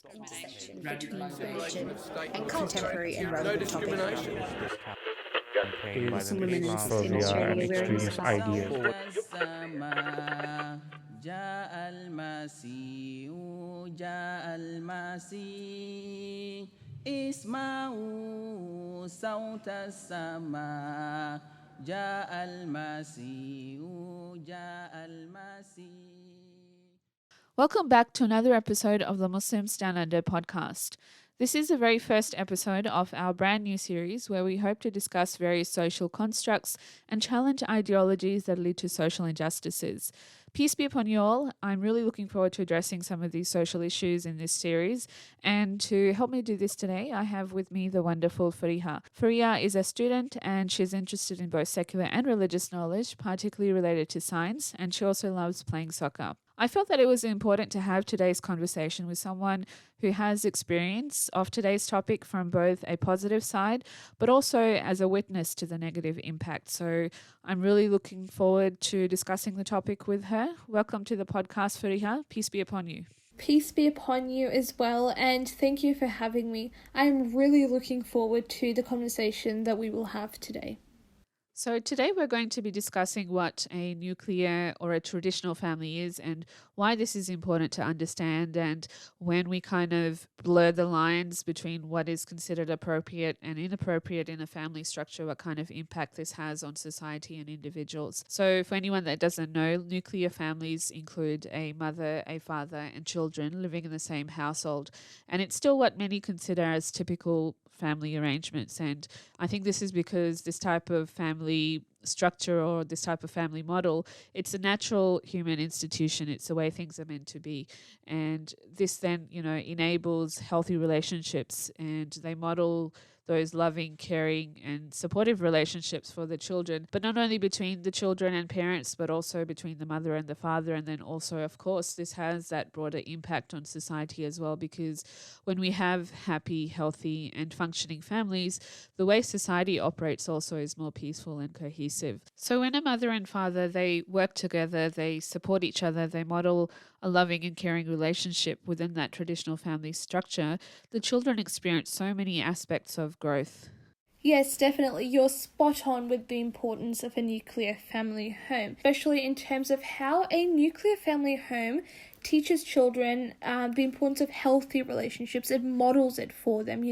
intersection between religion and contemporary and relevant topics. is Muslim women in phobia and Australia wearing this extremist ideas. صوت السماء جاء المسيح جاء المسيح اسمعوا صوت السماء جاء المسيح جاء المسيح. Welcome back to another episode of the Muslims Down Under podcast. This is the very first episode of our brand new series where we hope to discuss various social constructs and challenge ideologies that lead to social injustices. Peace be upon you all. I'm really looking forward to addressing some of these social issues in this series. And to help me do this today, I have with me the wonderful Fariha. Fariha is a student and she's interested in both secular and religious knowledge, particularly related to science, and she also loves playing soccer. I felt that it was important to have today's conversation with someone who has experience of today's topic from both a positive side, but also as a witness to the negative impact. So I'm really looking forward to discussing the topic with her. Welcome to the podcast, Fariha. Peace be upon you. Peace be upon you as well, and thank you for having me. I'm really looking forward to the conversation that we will have today. So today we're going to be discussing what a nuclear or a traditional family is and why this is important to understand, and when we kind of blur the lines between what is considered appropriate and inappropriate in a family structure, what kind of impact this has on society and individuals. So for anyone that doesn't know, nuclear families include a mother, a father, and children living in the same household. And it's still what many consider as typical family arrangements. And I think this is because this type of family structure or this type of family model, it's a natural human institution. It's the way things are meant to be. And this then, enables healthy relationships, and they model those loving, caring and supportive relationships for the children, but not only between the children and parents, but also between the mother and the father. And then also, of course, this has that broader impact on society as well, because when we have happy, healthy and functioning families, the way society operates also is more peaceful and cohesive. So when a mother and father, they work together, they support each other, they model a loving and caring relationship within that traditional family structure, the children experience so many aspects of growth. Yes, definitely. You're spot on with the importance of a nuclear family home, especially in terms of how a nuclear family home teaches children the importance of healthy relationships. It models it for them,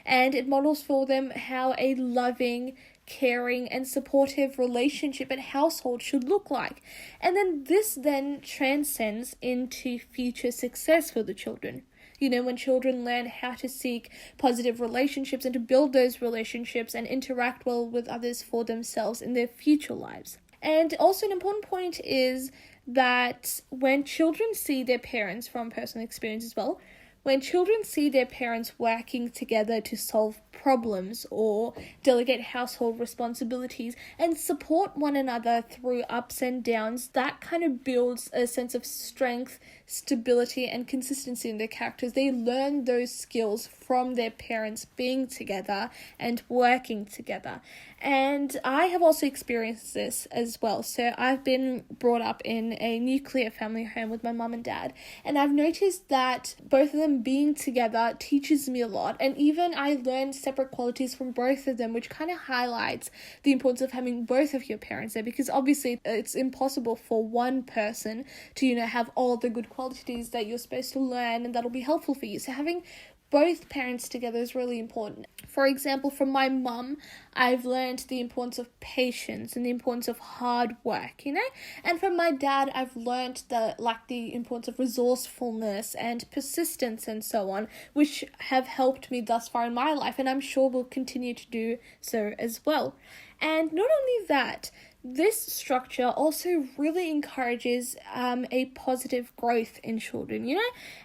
and it models for them how a loving, caring and supportive relationship and household should look like. And then this then transcends into future success for the children. When children learn how to seek positive relationships and to build those relationships and interact well with others for themselves in their future lives. And also an important point is that when children see their parents, from personal experience as well, when children see their parents working together to solve problems or delegate household responsibilities and support one another through ups and downs, that kind of builds a sense of strength, stability and consistency in their characters. They learn those skills from their parents being together and working together. And I have also experienced this as well. So I've been brought up in a nuclear family home with my mum and dad, and I've noticed that both of them being together teaches me a lot. And even I learned separate qualities from both of them, which kind of highlights the importance of having both of your parents there, because obviously it's impossible for one person to, have all the good qualities that you're supposed to learn and that'll be helpful for you. So having both parents together is really important. For example, from my mum, I've learned the importance of patience and the importance of hard work, And from my dad, I've learned the importance of resourcefulness and persistence and so on, which have helped me thus far in my life, and I'm sure will continue to do so as well. And not only that, this structure also really encourages a positive growth in children,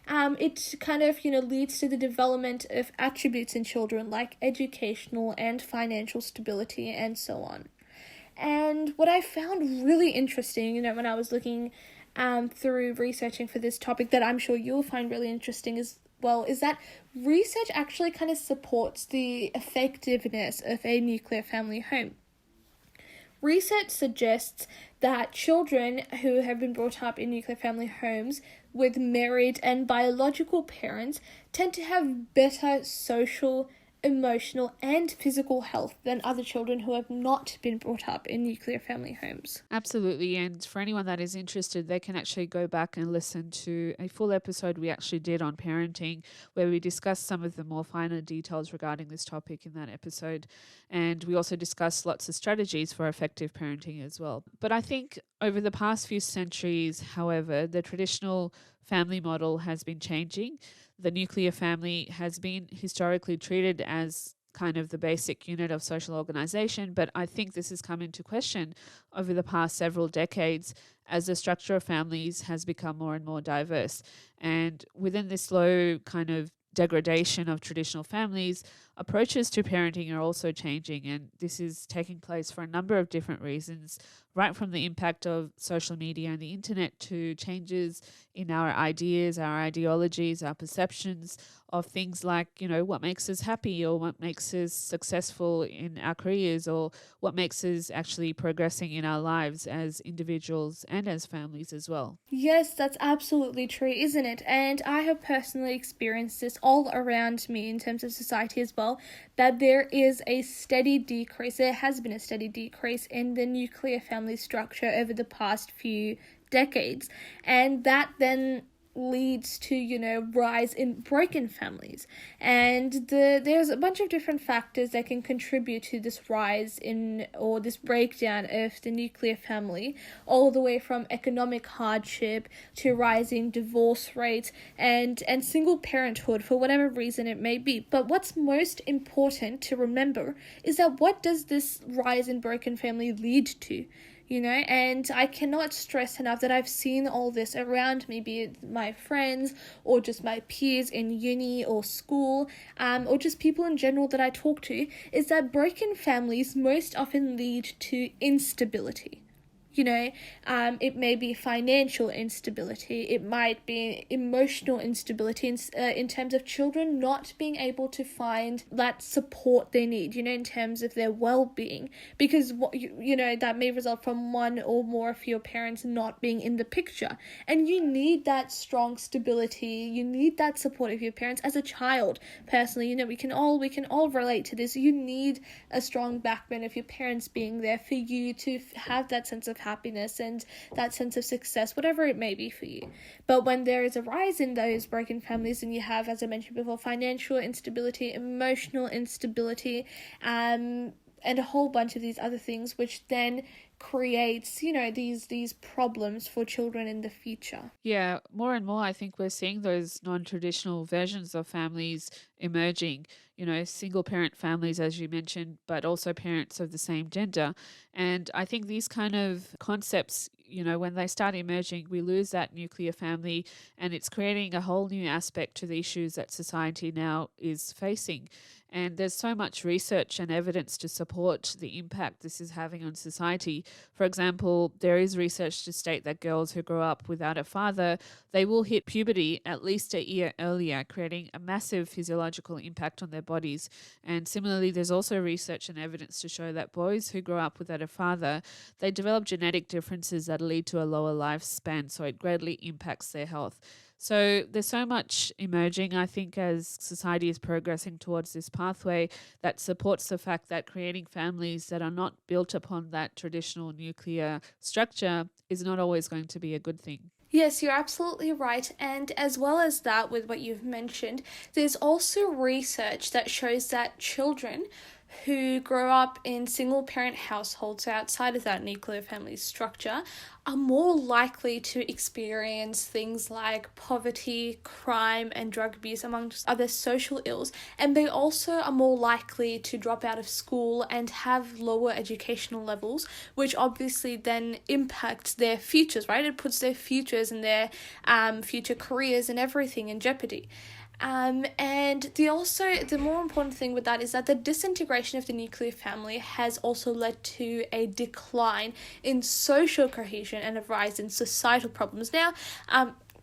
It kind of, leads to the development of attributes in children like educational and financial stability and so on. And what I found really interesting, when I was looking through researching for this topic, that I'm sure you'll find really interesting as well, is that research actually kind of supports the effectiveness of a nuclear family home. Research suggests that children who have been brought up in nuclear family homes with married and biological parents tend to have better social, emotional, and physical health than other children who have not been brought up in nuclear family homes. Absolutely. And for anyone that is interested, they can actually go back and listen to a full episode we actually did on parenting, where we discussed some of the more finer details regarding this topic in that episode. And we also discussed lots of strategies for effective parenting as well. But I think over the past few centuries, however, the traditional family model has been changing. The nuclear family has been historically treated as kind of the basic unit of social organization, but I think this has come into question over the past several decades as the structure of families has become more and more diverse. And within this slow kind of degradation of traditional families, approaches to parenting are also changing, and this is taking place for a number of different reasons, right from the impact of social media and the internet to changes in our ideas, our ideologies, our perceptions of things like, what makes us happy or what makes us successful in our careers or what makes us actually progressing in our lives as individuals and as families as well. Yes, that's absolutely true, isn't it? And I have personally experienced this all around me in terms of society as well, that there is a steady decrease, there has been a steady decrease in the nuclear family structure over the past few decades. And that then leads to, rise in broken families. And there's a bunch of different factors that can contribute to this rise in, or this breakdown of the nuclear family, all the way from economic hardship to rising divorce rates and single parenthood for whatever reason it may be. But what's most important to remember is that what does this rise in broken family lead to? And I cannot stress enough that I've seen all this around me, be it my friends or just my peers in uni or school, or just people in general that I talk to, is that broken families most often lead to instability. It may be financial instability, it might be emotional instability in terms of children not being able to find that support they need, in terms of their well-being, because, that may result from one or more of your parents not being in the picture. And you need that strong stability, you need that support of your parents as a child. Personally, we can all relate to this. You need a strong backbone of your parents being there for you to have that sense of happiness and that sense of success, whatever it may be for you. But when there is a rise in those broken families, and you have, as I mentioned before, financial instability, emotional instability, and a whole bunch of these other things, which then creates, these problems for children in the future. Yeah, more and more I think we're seeing those non-traditional versions of families emerging, single parent families, as you mentioned, but also parents of the same gender. And I think these kind of concepts, when they start emerging, we lose that nuclear family, and it's creating a whole new aspect to the issues that society now is facing. And there's so much research and evidence to support the impact this is having on society. For example, there is research to state that girls who grow up without a father, they will hit puberty at least a year earlier, creating a massive physiological impact on their bodies. And similarly, there's also research and evidence to show that boys who grow up without a father, they develop genetic differences that lead to a lower lifespan, so it greatly impacts their health. So there's so much emerging, I think, as society is progressing towards this pathway that supports the fact that creating families that are not built upon that traditional nuclear structure is not always going to be a good thing. Yes, you're absolutely right. And as well as that, with what you've mentioned, there's also research that shows that children who grow up in single-parent households outside of that nuclear family structure are more likely to experience things like poverty, crime, and drug abuse, amongst other social ills. And they also are more likely to drop out of school and have lower educational levels, which obviously then impacts their futures, right? It puts their futures and their future careers and everything in jeopardy. And the more important thing with that is that the disintegration of the nuclear family has also led to a decline in social cohesion and a rise in societal problems. Now,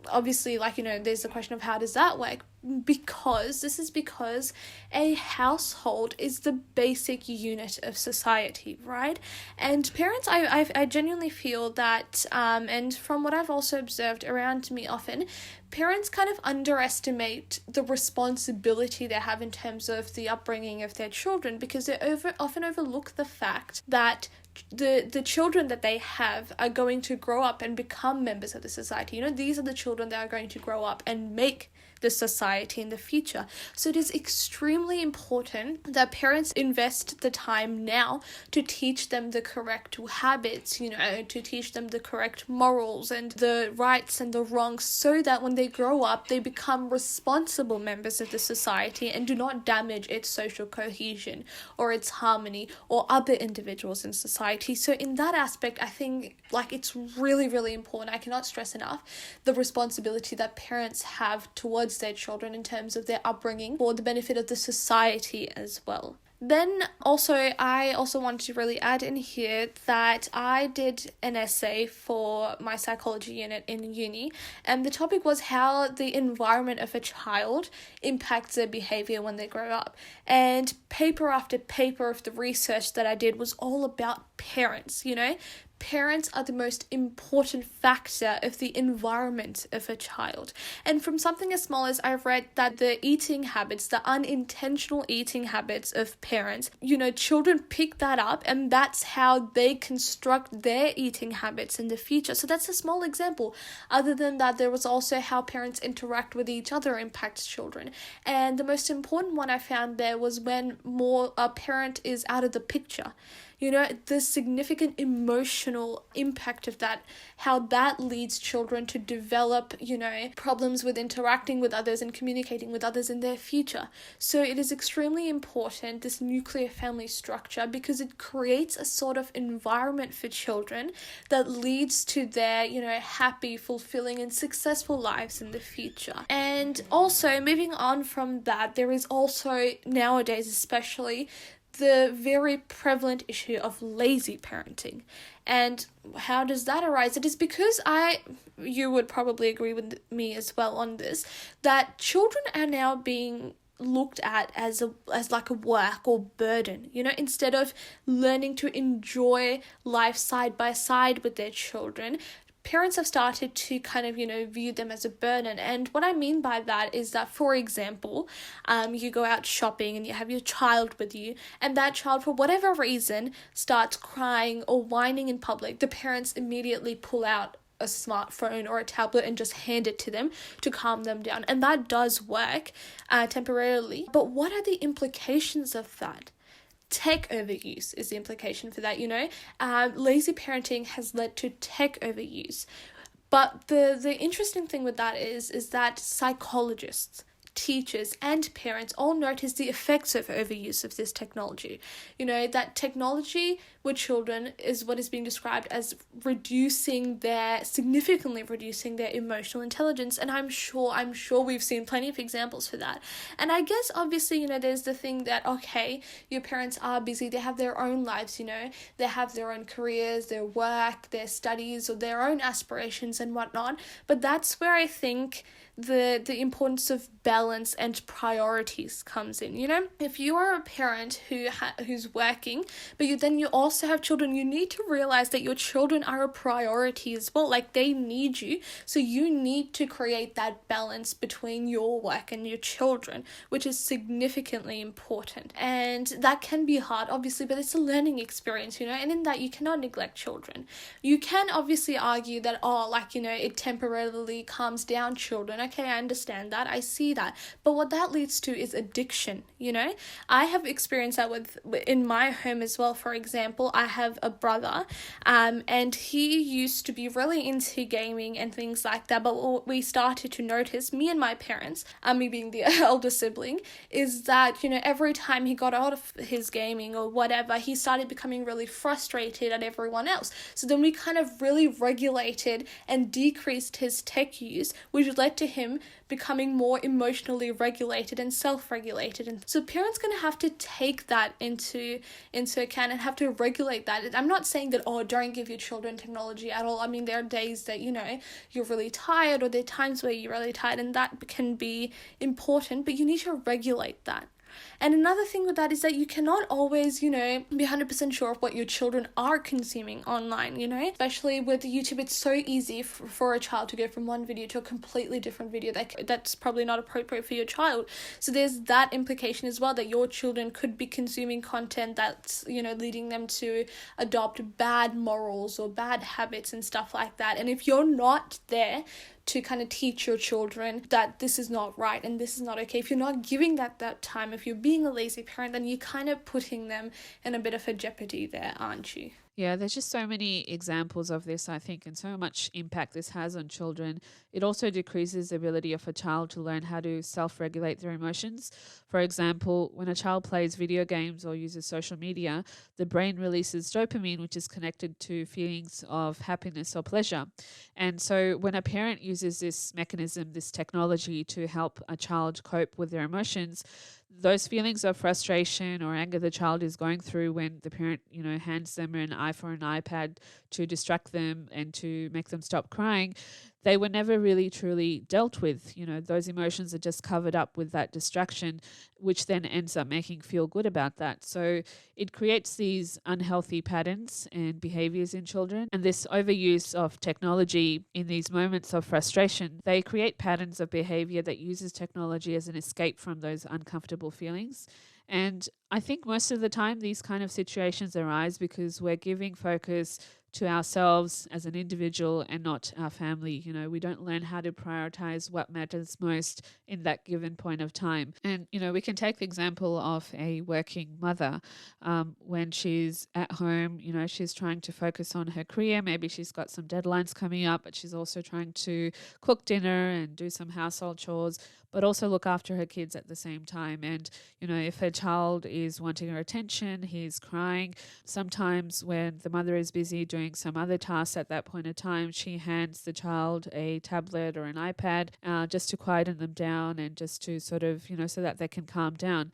obviously, there's the question of how does that work? because a household is the basic unit of society, right? And parents, I genuinely feel that, and from what I've also observed around me often, parents kind of underestimate the responsibility they have in terms of the upbringing of their children, because they often overlook the fact that the children that they have are going to grow up and become members of the society. These are the children that are going to grow up and make the society in the future. So it is extremely important that parents invest the time now to teach them the correct habits, to teach them the correct morals and the rights and the wrongs, so that when they grow up, they become responsible members of the society and do not damage its social cohesion or its harmony or other individuals in society. So in that aspect, I think it's really, really important. I cannot stress enough the responsibility that parents have towards their children in terms of their upbringing for the benefit of the society as well. Then I also want to really add in here that I did an essay for my psychology unit in uni, and the topic was how the environment of a child impacts their behavior when they grow up. And paper after paper of the research that I did was all about parents. Parents are the most important factor of the environment of a child. And from something as small as I've read that the eating habits, the unintentional eating habits of parents, children pick that up, and that's how they construct their eating habits in the future. So that's a small example. Other than that, there was also how parents interact with each other impacts children. And the most important one I found there was when a parent is out of the picture. The significant emotional impact of that, how that leads children to develop, problems with interacting with others and communicating with others in their future. So it is extremely important, this nuclear family structure, because it creates a sort of environment for children that leads to their, happy, fulfilling and successful lives in the future. And also, moving on from that, there is also, nowadays especially, the very prevalent issue of lazy parenting. And how does that arise? It is because you would probably agree with me as well on this, that children are now being looked at as like a work or burden, instead of learning to enjoy life side by side with their children. Parents have started to kind of, view them as a burden. And what I mean by that is that, for example, you go out shopping and you have your child with you, and that child, for whatever reason, starts crying or whining in public. The parents immediately pull out a smartphone or a tablet and just hand it to them to calm them down. And that does work temporarily. But what are the implications of that? Tech overuse is the implication for that, lazy parenting has led to tech overuse. But the interesting thing with that is that psychologists, teachers and parents all notice the effects of overuse of this technology. That technology with children is what is being described as significantly reducing their emotional intelligence. And I'm sure we've seen plenty of examples for that. And I guess obviously, there's the thing that, okay, your parents are busy, they have their own lives, they have their own careers, their work, their studies, or their own aspirations and whatnot. But that's where I think the importance of balance and priorities comes in. If you are a parent who's working, but you also have children, you need to realize that your children are a priority as well. They need you, so you need to create that balance between your work and your children, which is significantly important. And that can be hard, obviously, but it's a learning experience, and in that you cannot neglect children. You can obviously argue that, it temporarily calms down children. Okay, I understand that, I see that, but what that leads to is addiction. I have experienced that in my home as well. For example, I have a brother, and he used to be really into gaming and things like that, but what we started to notice, me and my parents, me being the elder sibling, is that, every time he got out of his gaming or whatever, he started becoming really frustrated at everyone else. So then we kind of really regulated and decreased his tech use, which led to him becoming more emotionally regulated and self-regulated. And so parents going to have to take that into account and have to regulate that. I'm not saying that, oh, don't give your children technology at all. I mean, there are days that, you're really tired, or there are times where you're really tired, and that can be important, but you need to regulate that. And another thing with that is that you cannot always, be 100% sure of what your children are consuming online, especially with YouTube. It's so easy for a child to go from one video to a completely different video that's probably not appropriate for your child. So there's that implication as well, that your children could be consuming content that's, leading them to adopt bad morals or bad habits and stuff like that. And if you're not there to kind of teach your children that this is not right and this is not okay, if you're not giving that time, if you're being a lazy parent, then you're kind of putting them in a bit of a jeopardy there, aren't you? Yeah, there's just so many examples of this, I think, and so much impact this has on children. It also decreases the ability of a child to learn how to self-regulate their emotions. For example, when a child plays video games or uses social media, the brain releases dopamine, which is connected to feelings of happiness or pleasure. And so when a parent uses this mechanism, this technology to help a child cope with their emotions, those feelings of frustration or anger the child is going through when the parent, hands them an iPhone, an iPad to distract them and to make them stop crying, they were never really truly dealt with. Those emotions are just covered up with that distraction, which then ends up making feel good about that. So it creates these unhealthy patterns and behaviors in children. And this overuse of technology in these moments of frustration, they create patterns of behavior that uses technology as an escape from those uncomfortable feelings. And I think most of the time these kind of situations arise because we're giving focus to ourselves as an individual and not our family. We don't learn how to prioritize what matters most in that given point of time. And, we can take the example of a working mother when she's at home, she's trying to focus on her career. Maybe she's got some deadlines coming up, but she's also trying to cook dinner and do some household chores, but also look after her kids at the same time. And, if her child is wanting her attention, he's crying, sometimes when the mother is busy doing some other tasks at that point of time, she hands the child a tablet or an iPad just to quieten them down and just to sort of, so that they can calm down.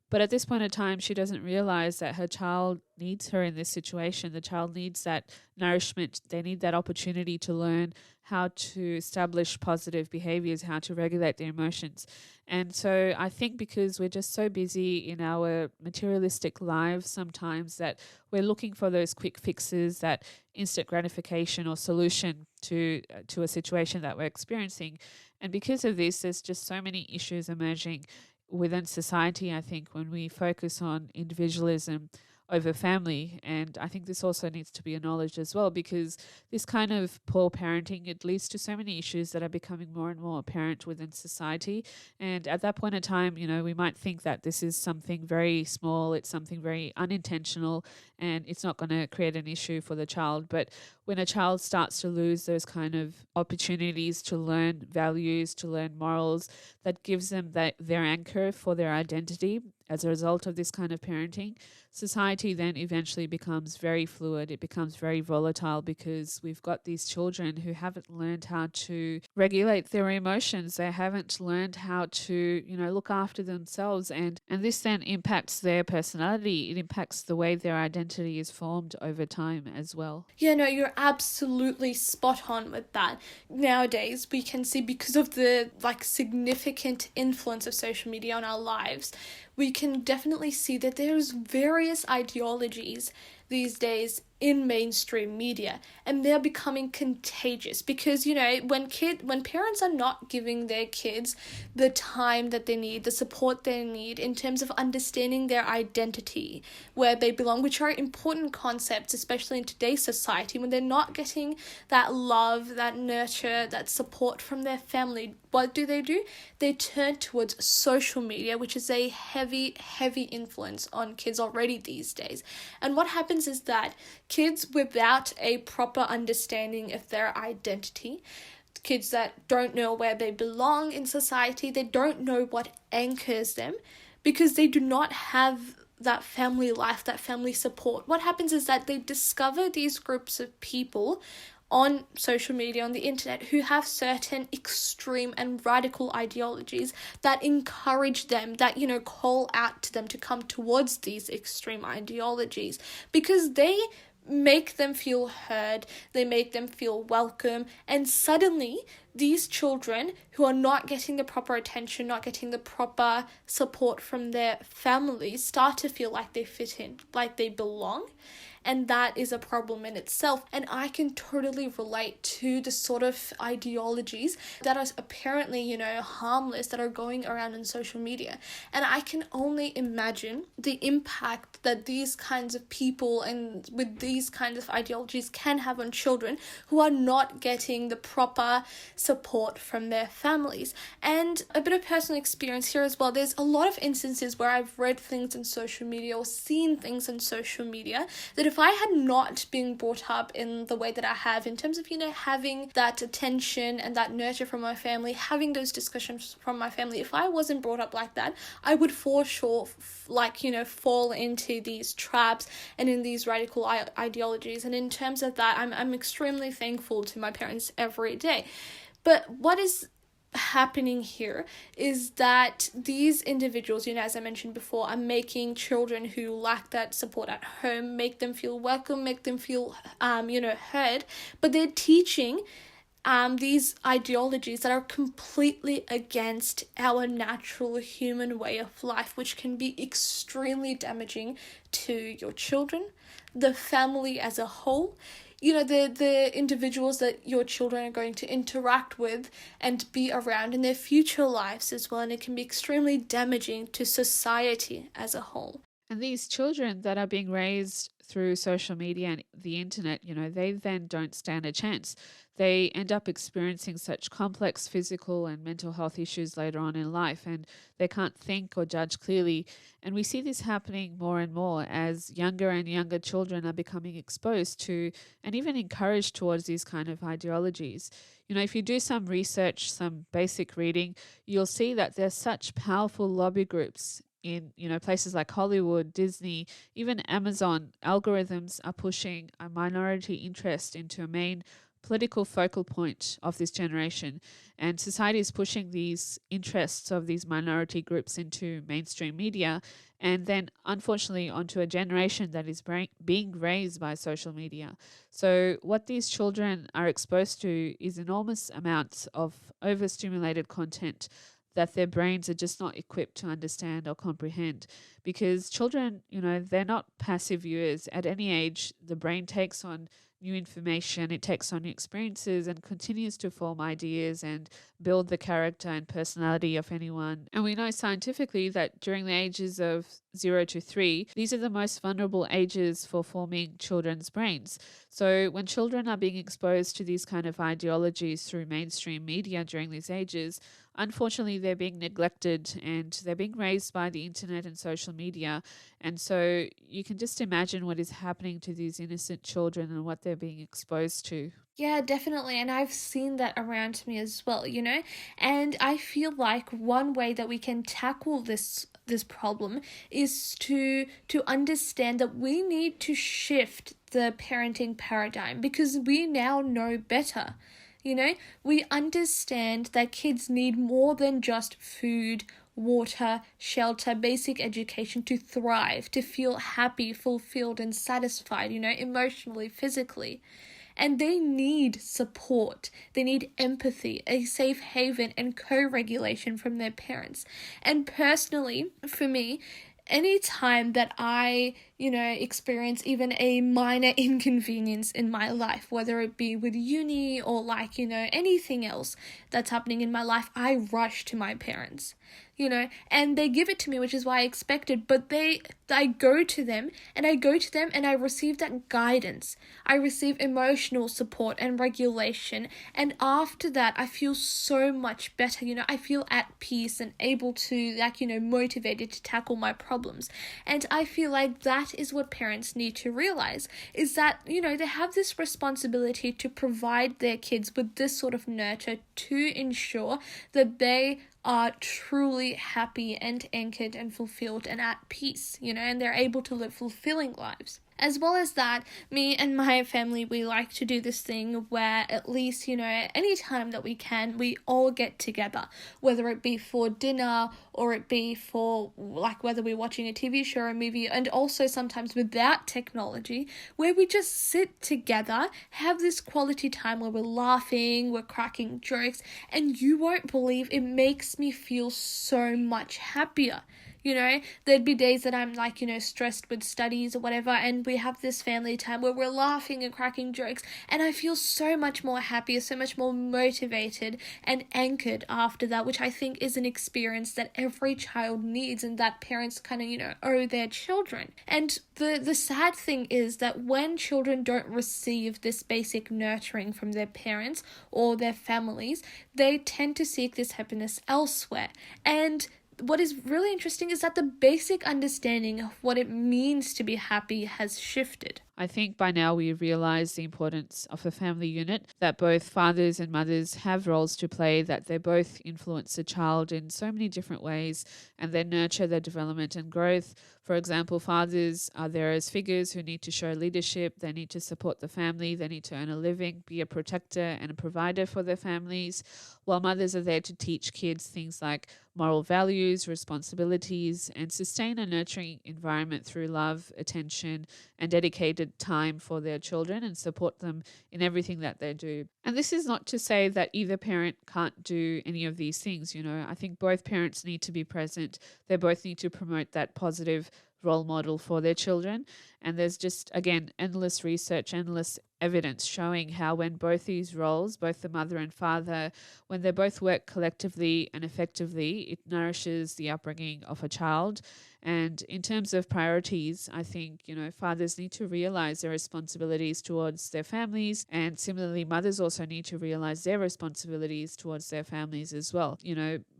But at this point in time, she doesn't realize that her child needs her in this situation. The child needs that nourishment. They need that opportunity to learn how to establish positive behaviors, how to regulate their emotions. And so I think because we're just so busy in our materialistic lives sometimes that we're looking for those quick fixes, that instant gratification or solution to a situation that we're experiencing. And because of this, there's just so many issues emerging within society, I think, when we focus on individualism over family. And I think this also needs to be acknowledged as well, because this kind of poor parenting, it leads to so many issues that are becoming more and more apparent within society. And at that point in time, we might think that this is something very small, it's something very unintentional, and it's not going to create an issue for the child. But when a child starts to lose those kind of opportunities to learn values, to learn morals, that gives them their anchor for their identity as a result of this kind of parenting, society then eventually becomes very fluid. It becomes very volatile because we've got these children who haven't learned how to regulate their emotions. They haven't learned how to, look after themselves. And this then impacts their personality. It impacts the way their identity is formed over time as well. Yeah, no, you're absolutely spot on with that. Nowadays, we can see, because of the significant influence of social media on our lives, we can definitely see that there's various ideologies these days in mainstream media, and they're becoming contagious because, when parents are not giving their kids the time that they need, the support they need in terms of understanding their identity, where they belong, which are important concepts, especially in today's society, when they're not getting that love, that nurture, that support from their family, what do? They turn towards social media, which is a heavy, heavy influence on kids already these days. And what happens is that kids without a proper understanding of their identity, kids that don't know where they belong in society, they don't know what anchors them because they do not have that family life, that family support. What happens is that they discover these groups of people on social media, on the internet, who have certain extreme and radical ideologies that encourage them, that, call out to them to come towards these extreme ideologies, because they make them feel heard, they make them feel welcome, and suddenly these children who are not getting the proper attention, not getting the proper support from their families, start to feel like they fit in, like they belong. And that is a problem in itself. And I can totally relate to the sort of ideologies that are apparently, harmless, that are going around in social media. And I can only imagine the impact that these kinds of people and with these kinds of ideologies can have on children who are not getting the proper support from their families. And a bit of personal experience here as well. There's a lot of instances where I've read things on social media or seen things on social media that if I had not been brought up in the way that I have, in terms of, having that attention and that nurture from my family, having those discussions from my family, if I wasn't brought up like that, I would for sure, fall into these traps and in these radical ideologies. And in terms of that, I'm extremely thankful to my parents every day. But what is happening here is that these individuals, as I mentioned before, are making children who lack that support at home, make them feel welcome, make them feel, heard, but they're teaching these ideologies that are completely against our natural human way of life, which can be extremely damaging to your children, the family as a whole, the individuals that your children are going to interact with and be around in their future lives as well. And it can be extremely damaging to society as a whole. And these children that are being raised through social media and the internet, they then don't stand a chance. They end up experiencing such complex physical and mental health issues later on in life, and they can't think or judge clearly. And we see this happening more and more as younger and younger children are becoming exposed to and even encouraged towards these kind of ideologies. If you do some research, some basic reading, you'll see that there's such powerful lobby groups in places like Hollywood, Disney, even Amazon. Algorithms are pushing a minority interest into a main political focal point of this generation, and society is pushing these interests of these minority groups into mainstream media, and then unfortunately onto a generation that is being raised by social media. So what these children are exposed to is enormous amounts of overstimulated content that their brains are just not equipped to understand or comprehend, because children, they're not passive viewers. At any age, the brain takes on new information, it takes on new experiences and continues to form ideas and build the character and personality of anyone. And we know scientifically that during the ages of 0 to 3, these are the most vulnerable ages for forming children's brains. So when children are being exposed to these kind of ideologies through mainstream media during these ages, unfortunately, they're being neglected and they're being raised by the internet and social media. And so you can just imagine what is happening to these innocent children and what they're being exposed to. Yeah, definitely. And I've seen that around me as well, and I feel like one way that we can tackle this problem is to understand that we need to shift the parenting paradigm, because we now know better. We understand that kids need more than just food, water, shelter, basic education to thrive, to feel happy, fulfilled, and satisfied, emotionally, physically. And they need support. They need empathy, a safe haven, and co-regulation from their parents. And personally, for me, any time that I, experience even a minor inconvenience in my life, whether it be with uni or anything else that's happening in my life, I rush to my parents, and they give it to me, which is why I expected, but I go to them and I receive that guidance. I receive emotional support and regulation. And after that, I feel so much better. I feel at peace and able to, motivated to tackle my problems. And I feel like that is what parents need to realize, is that, they have this responsibility to provide their kids with this sort of nurture to ensure that they are truly happy and anchored and fulfilled and at peace, and they're able to live fulfilling lives. As well as that, me and my family, we like to do this thing where at least, any time that we can, we all get together, whether it be for dinner or it be for like whether we're watching a TV show or a movie, and also sometimes without technology, where we just sit together, have this quality time where we're laughing, we're cracking jokes, and you won't believe it makes me feel so much happier. There'd be days that I'm like, stressed with studies or whatever, and we have this family time where we're laughing and cracking jokes, and I feel so much more happier, so much more motivated and anchored after that, which I think is an experience that every child needs and that parents kind of, owe their children. And the sad thing is that when children don't receive this basic nurturing from their parents or their families, they tend to seek this happiness elsewhere. And what is really interesting is that the basic understanding of what it means to be happy has shifted. I think by now we realize the importance of a family unit, that both fathers and mothers have roles to play, that they both influence the child in so many different ways and they nurture their development and growth. For example, fathers are there as figures who need to show leadership, they need to support the family, they need to earn a living, be a protector and a provider for their families, while mothers are there to teach kids things like moral values, responsibilities, and sustain a nurturing environment through love, attention, and dedicated time for their children and support them in everything that they do. And this is not to say that either parent can't do any of these things. I think both parents need to be present. They both need to promote that positive role model for their children. And there's just, again, endless research, endless evidence showing how when both these roles, both the mother and father, when they both work collectively and effectively, it nourishes the upbringing of a child. And in terms of priorities, I think, fathers need to realize their responsibilities towards their families. And similarly, mothers also need to realize their responsibilities towards their families as well.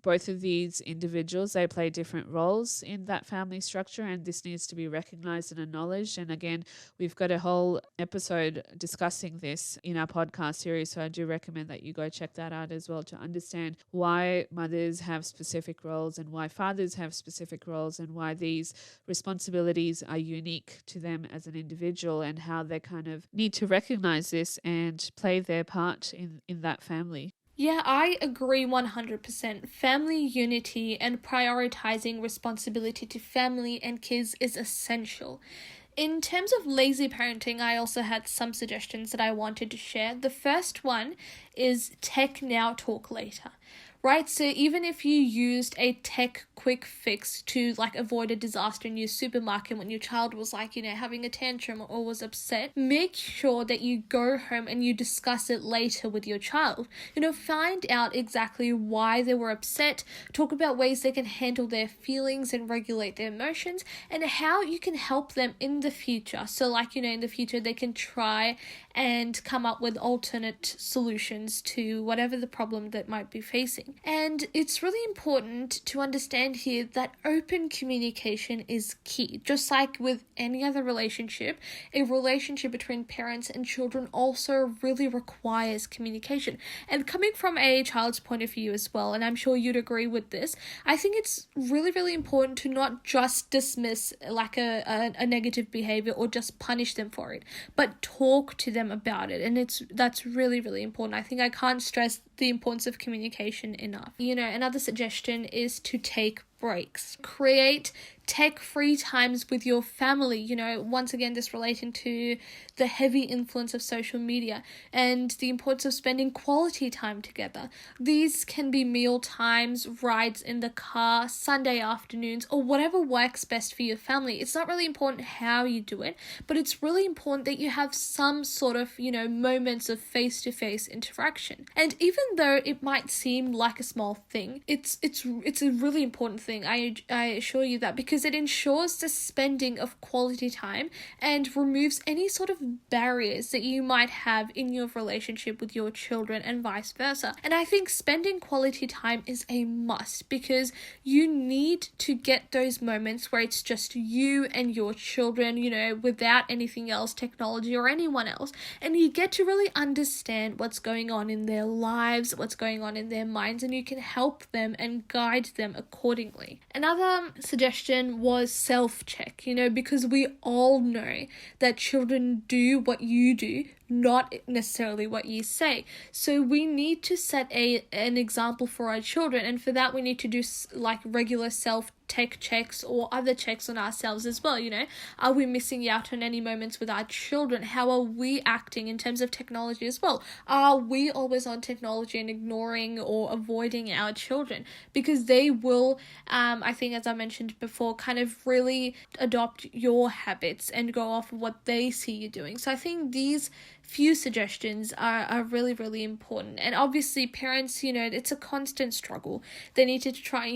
Both of these individuals, they play different roles in that family structure, and this needs to be recognized and acknowledged. And again, we've got a whole episode discussing this in our podcast series, so I do recommend that you go check that out as well to understand why mothers have specific roles and why fathers have specific roles and why these responsibilities are unique to them as an individual and how they kind of need to recognize this and play their part in that family. Yeah, I agree 100%. Family unity and prioritizing responsibility to family and kids is essential. In terms of lazy parenting, I also had some suggestions that I wanted to share. The first one is tech now, talk later. Right, so even if you used a tech quick fix to avoid a disaster in your supermarket when your child was having a tantrum or was upset, make sure that you go home and you discuss it later with your child. Find out exactly why they were upset, talk about ways they can handle their feelings and regulate their emotions, and how you can help them in the future. So in the future they can try and come up with alternate solutions to whatever the problem that might be facing. And it's really important to understand here that open communication is key. Just like with any other relationship, a relationship between parents and children also really requires communication. And coming from a child's point of view as well, and I'm sure you'd agree with this, I think it's really, really important to not just dismiss a negative behavior or just punish them for it, but talk to them about it. And that's really, really important. I think I can't stress the importance of communication enough. Another suggestion is to take breaks. Create tech-free times with your family. Once again, this relating to the heavy influence of social media and the importance of spending quality time together. These can be meal times, rides in the car, Sunday afternoons, or whatever works best for your family. It's not really important how you do it, but it's really important that you have some sort of, moments of face-to-face interaction. And even though it might seem like a small thing, it's a really important thing. I assure you that, because it ensures the spending of quality time and removes any sort of barriers that you might have in your relationship with your children and vice versa. And I think spending quality time is a must, because you need to get those moments where it's just you and your children, without anything else, technology or anyone else. And you get to really understand what's going on in their lives, what's going on in their minds, and you can help them and guide them accordingly. Another suggestion was self-check, because we all know that children do what you do, not necessarily what you say. So we need to set an example for our children, and for that we need to do regular self-tech checks or other checks on ourselves as well. Are we missing out on any moments with our children? How are we acting in terms of technology as well? Are we always on technology and ignoring or avoiding our children? Because they will, I think, as I mentioned before, kind of really adopt your habits and go off of what they see you doing. So I think these few suggestions are really, really important. And obviously parents, it's a constant struggle. They need to try,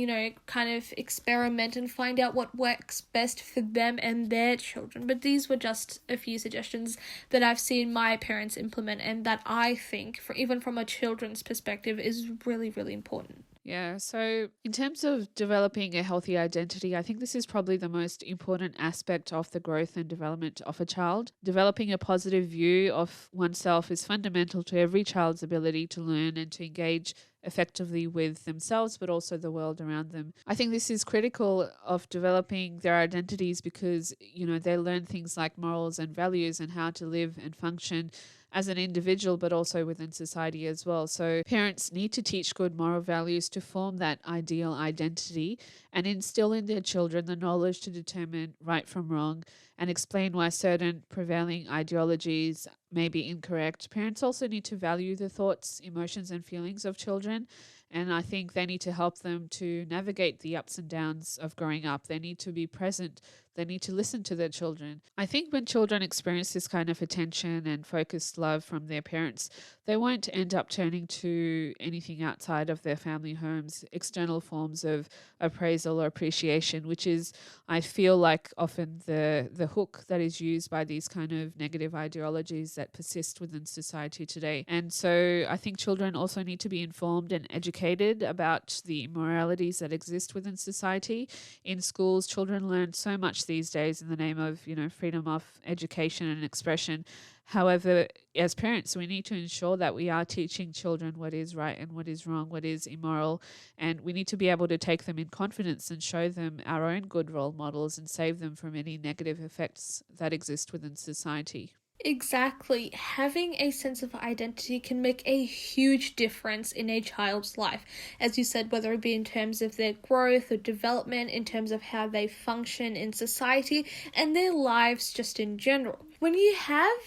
kind of experiment and find out what works best for them and their children. But these were just a few suggestions that I've seen my parents implement, and that I think, even from a children's perspective, is really, really important. Yeah, so in terms of developing a healthy identity, I think this is probably the most important aspect of the growth and development of a child. Developing a positive view of oneself is fundamental to every child's ability to learn and to engage effectively with themselves, but also the world around them. I think this is critical of developing their identities because, they learn things like morals and values and how to live and function as an individual, but also within society as well. So parents need to teach good moral values to form that ideal identity and instill in their children the knowledge to determine right from wrong and explain why certain prevailing ideologies may be incorrect. Parents also need to value the thoughts, emotions, and feelings of children. And I think they need to help them to navigate the ups and downs of growing up. They need to be present. They need to listen to their children. I think when children experience this kind of attention and focused love from their parents, they won't end up turning to anything outside of their family homes, external forms of appraisal or appreciation, which is, I feel like, often the hook that is used by these kind of negative ideologies that persist within society today. And so I think children also need to be informed and educated about the immoralities that exist within society. In schools, children learn so much these days in the name of, freedom of education and expression. However, as parents, we need to ensure that we are teaching children what is right and what is wrong, what is immoral, and we need to be able to take them in confidence and show them our own good role models and save them from any negative effects that exist within society. Exactly. Having a sense of identity can make a huge difference in a child's life. As you said, whether it be in terms of their growth or development, in terms of how they function in society, and their lives just in general. When you have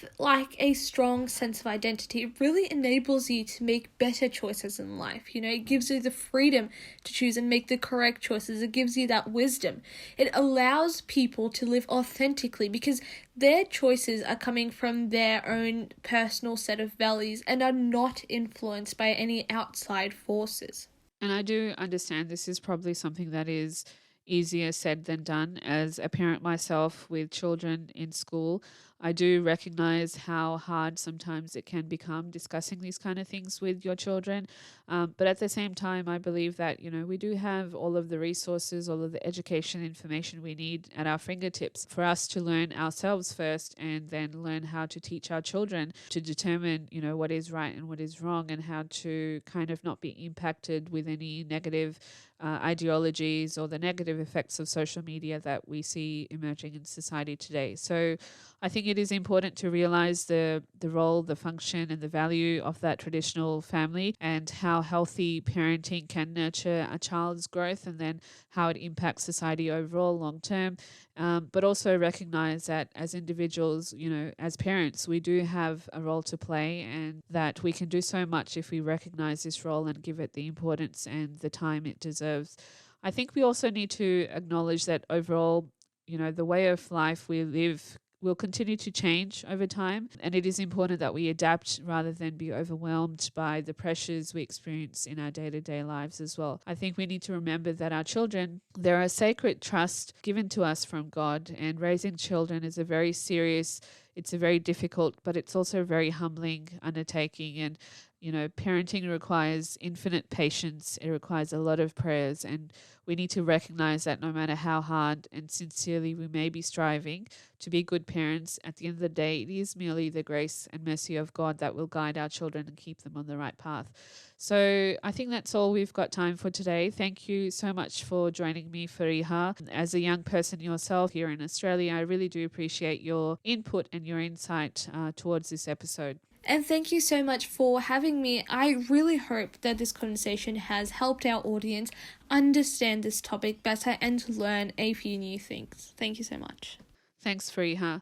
a strong sense of identity, it really enables you to make better choices in life. It gives you the freedom to choose and make the correct choices. It gives you that wisdom. It allows people to live authentically because their choices are coming from their own personal set of values and are not influenced by any outside forces. And I do understand this is probably something that is easier said than done. As a parent myself with children in school, I do recognize how hard sometimes it can become discussing these kind of things with your children. But at the same time, I believe that, we do have all of the resources, all of the education information we need at our fingertips for us to learn ourselves first and then learn how to teach our children to determine, what is right and what is wrong and how to kind of not be impacted with any negative ideologies or the negative effects of social media that we see emerging in society today. So I think it is important to realize the role, the function and the value of that traditional family and how healthy parenting can nurture a child's growth and then how it impacts society overall long term. But also recognize that as individuals, as parents, we do have a role to play and that we can do so much if we recognize this role and give it the importance and the time it deserves. I think we also need to acknowledge that overall, the way of life we live will continue to change over time. And it is important that we adapt rather than be overwhelmed by the pressures we experience in our day-to-day lives as well. I think we need to remember that our children, they're a sacred trust given to us from God, and raising children is a very serious, it's a very difficult, but it's also a very humbling undertaking. And parenting requires infinite patience. It requires a lot of prayers, and we need to recognize that no matter how hard and sincerely we may be striving to be good parents, at the end of the day, it is merely the grace and mercy of God that will guide our children and keep them on the right path. So I think that's all we've got time for today. Thank you so much for joining me, Fariha. As a young person yourself here in Australia, I really do appreciate your input and your insight towards this episode. And thank you so much for having me. I really hope that this conversation has helped our audience understand this topic better and to learn a few new things. Thank you so much. Thanks, Fariha.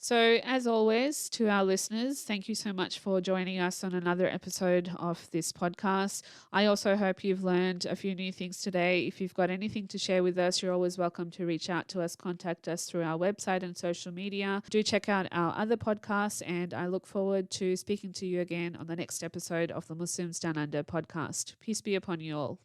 So, as always, to our listeners, thank you so much for joining us on another episode of this podcast. I also hope you've learned a few new things today. If you've got anything to share with us, you're always welcome to reach out to us, contact us through our website and social media. Do check out our other podcasts, and I look forward to speaking to you again on the next episode of the Muslims Down Under podcast. Peace be upon you all.